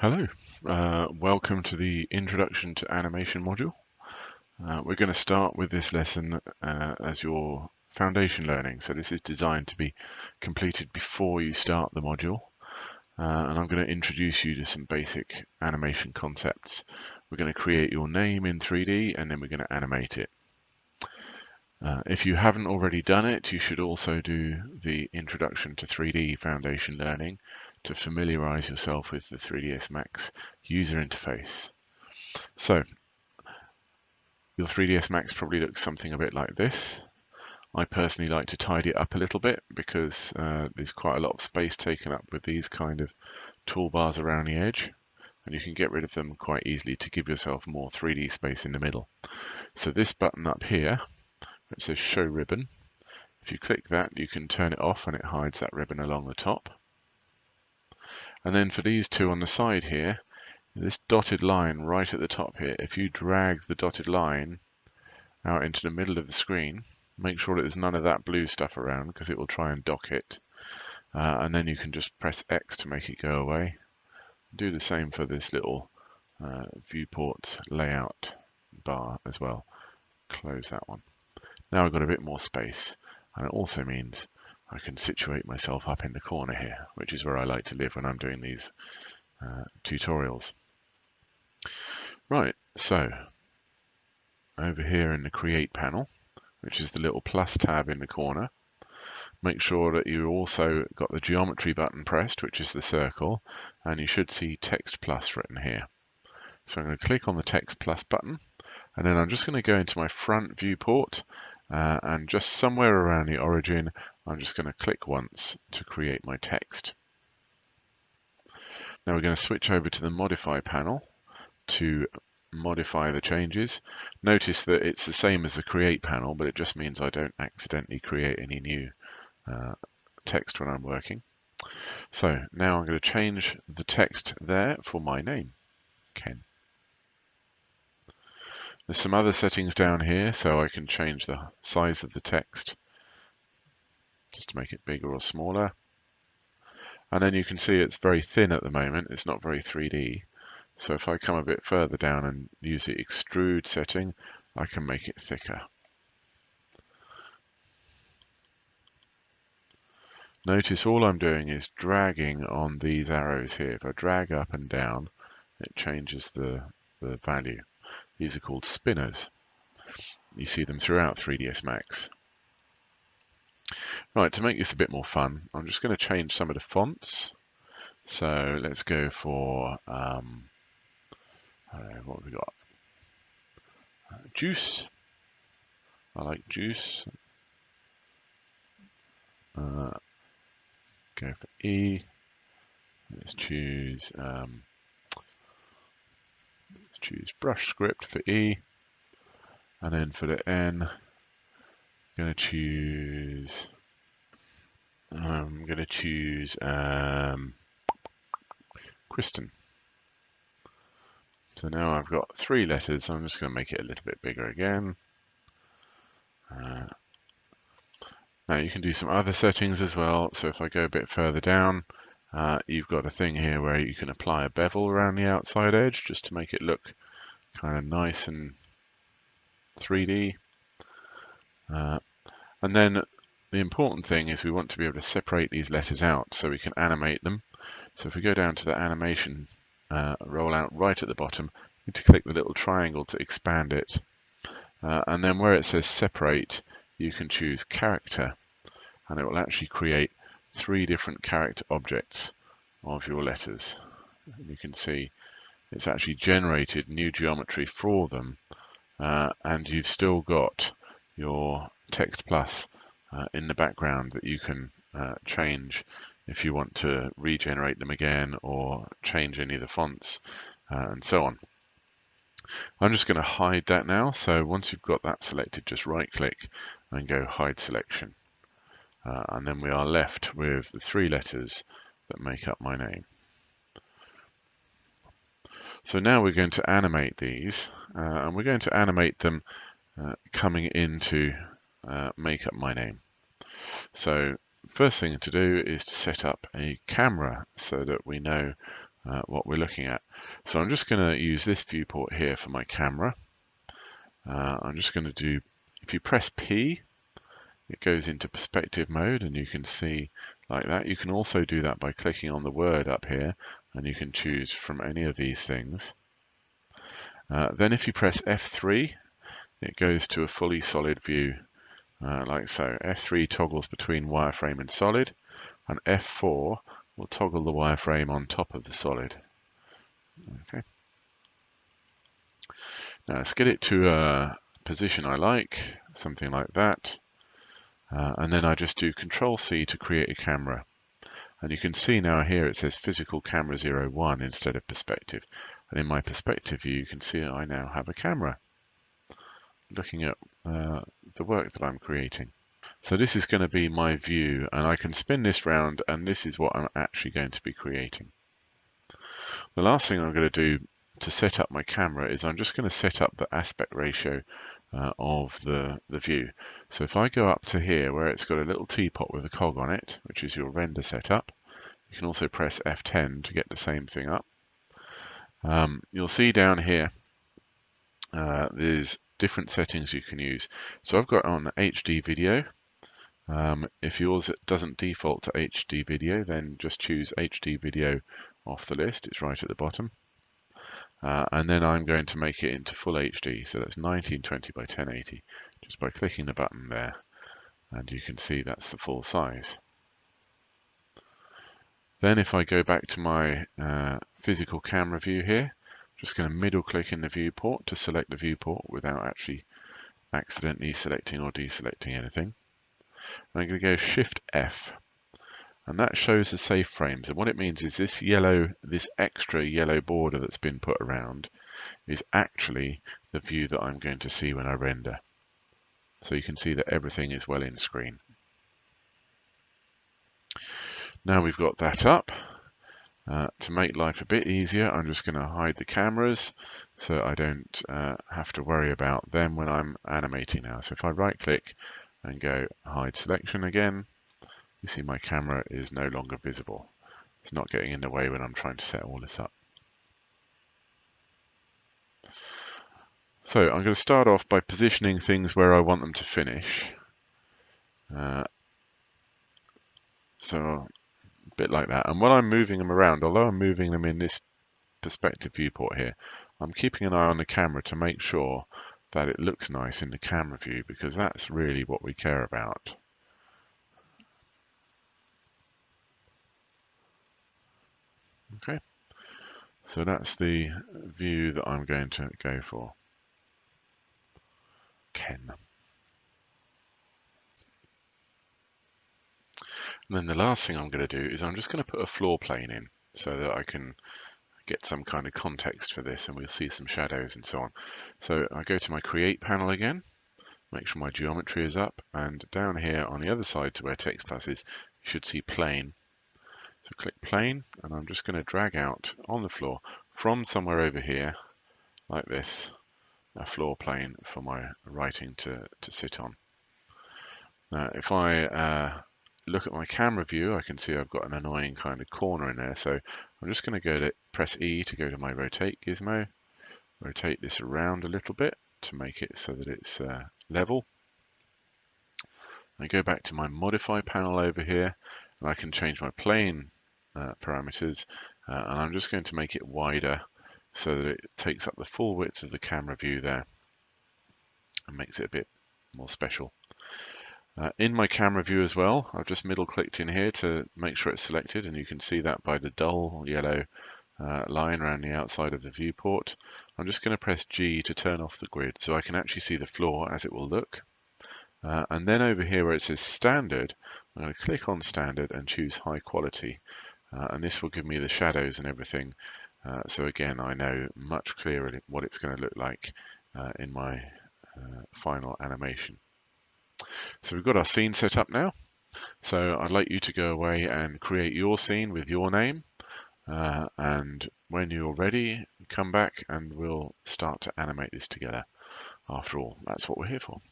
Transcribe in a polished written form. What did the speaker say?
Hello, welcome to the Introduction to Animation module. We're going to start with this lesson as your foundation learning. So this is designed to be completed before you start the module. And I'm going to introduce you to some basic animation concepts. We're going to create your name in 3D and then we're going to animate it. If you haven't already done it, you should also do the Introduction to 3D Foundation Learning to familiarize yourself with the 3ds Max user interface. So, your 3ds Max probably looks something a bit like this. I personally like to tidy it up a little bit because there's quite a lot of space taken up with these kind of toolbars around the edge, and you can get rid of them quite easily to give yourself more 3D space in the middle. So this button up here, it says Show Ribbon. If you click that, you can turn it off and it hides that ribbon along the top. And then for these two on the side here, this dotted line right at the top here, if you drag the dotted line out into the middle of the screen, make sure that there's none of that blue stuff around because it will try and dock it. And then you can just press X to make it go away. Do the same for this little viewport layout bar as well. Close that one. Now I've got a bit more space, and it also means I can situate myself up in the corner here, which is where I like to live when I'm doing these tutorials. Right, so over here in the Create panel, which is the little plus tab in the corner, make sure that you also got the geometry button pressed, which is the circle, and you should see Text Plus written here. So I'm going to click on the Text Plus button, and then I'm just going to go into my front viewport, and just somewhere around the origin, I'm just going to click once to create my text. Now we're going to switch over to the Modify panel to modify the changes. Notice that it's the same as the Create panel, but it just means I don't accidentally create any new text when I'm working. So now I'm going to change the text there for my name, Ken. There's some other settings down here, so I can change the size of the text just to make it bigger or smaller. And then you can see it's very thin at the moment, it's not very 3D. So if I come a bit further down and use the extrude setting, I can make it thicker. Notice all I'm doing is dragging on these arrows here. If I drag up and down, it changes the value. These are called spinners. You see them throughout 3ds Max. Right, to make this a bit more fun, I'm just going to change some of the fonts. So let's go for, what have we got? Juice. I like Juice. Go for E. Let's choose brush script for E, and then for the N, I'm going to choose Kristen. So now I've got 3 letters. I'm just going to make it a little bit bigger again. Now you can do some other settings as well. So if I go a bit further down, you've got a thing here where you can apply a bevel around the outside edge just to make it look kind of nice and 3D. And then the important thing is we want to be able to separate these letters out so we can animate them. So if we go down to the animation rollout right at the bottom, you need to click the little triangle to expand it. And then where it says separate, you can choose character, and it will actually create 3 different character objects of your letters. You can see it's actually generated new geometry for them, and you've still got your Text Plus in the background that you can change if you want to regenerate them again or change any of the fonts and so on. I'm just going to hide that now, so once you've got that selected, just right click and go hide selection, and then we are left with the 3 letters that make up my name. So now we're going to animate these, and we're going to animate them coming into make up my name. So first thing to do is to set up a camera so that we know what we're looking at. So I'm just going to use this viewport here for my camera. I'm just going to do, if you press P, it goes into perspective mode, and you can see like that. You can also do that by clicking on the word up here, and you can choose from any of these things. Then if you press F3, it goes to a fully solid view, like so. F3 toggles between wireframe and solid, and F4 will toggle the wireframe on top of the solid. Okay. Now let's get it to a position I like, something like that. And then I just do Control C to create a camera. And you can see now here it says physical camera 01 instead of perspective. And in my perspective view, you can see I now have a camera looking at the work that I'm creating. So this is going to be my view, and I can spin this round, and this is what I'm actually going to be creating. The last thing I'm going to do to set up my camera is I'm just going to set up the aspect ratio of the view. So if I go up to here where it's got a little teapot with a cog on it, which is your render setup, you can also press F10 to get the same thing up. You'll see down here there's different settings you can use. So I've got on HD video. If yours doesn't default to HD video, then just choose HD video off the list. It's right at the bottom. And then I'm going to make it into full HD, so that's 1920 by 1080, just by clicking the button there, and you can see that's the full size. Then if I go back to my physical camera view here, I'm just going to middle click in the viewport to select the viewport without actually accidentally selecting or deselecting anything. And I'm going to go Shift F, and that shows the safe frames. And what it means is this extra yellow border that's been put around is actually the view that I'm going to see when I render. So you can see that everything is well in screen. Now we've got that up. To make life a bit easier, I'm just going to hide the cameras so I don't have to worry about them when I'm animating now. So if I right click and go hide selection again, you see my camera is no longer visible. It's not getting in the way when I'm trying to set all this up. So I'm going to start off by positioning things where I want them to finish. So a bit like that. And when I'm moving them around, although I'm moving them in this perspective viewport here, I'm keeping an eye on the camera to make sure that it looks nice in the camera view, because that's really what we care about. Okay, so that's the view that I'm going to go for. Ken. And then the last thing I'm going to do is I'm just going to put a floor plane in so that I can get some kind of context for this, and we'll see some shadows and so on. So I go to my Create panel again, make sure my geometry is up, and down here on the other side to where Text Plus is, you should see Plane. So click Plane, and I'm just going to drag out on the floor from somewhere over here, like this, a floor plane for my writing to sit on. Now, if I look at my camera view, I can see I've got an annoying kind of corner in there. So I'm just going to go to press E to go to my rotate gizmo, rotate this around a little bit to make it so that it's level. I go back to my modify panel over here, and I can change my plane parameters, and I'm just going to make it wider so that it takes up the full width of the camera view there and makes it a bit more special. In my camera view as well, I've just middle clicked in here to make sure it's selected, and you can see that by the dull yellow line around the outside of the viewport. I'm just going to press G to turn off the grid so I can actually see the floor as it will look. And then over here where it says standard, I'm going to click on standard and choose high quality. And this will give me the shadows and everything. So again, I know much clearer what it's going to look like in my final animation. So we've got our scene set up now. So I'd like you to go away and create your scene with your name. And when you're ready, come back and we'll start to animate this together. After all, that's what we're here for.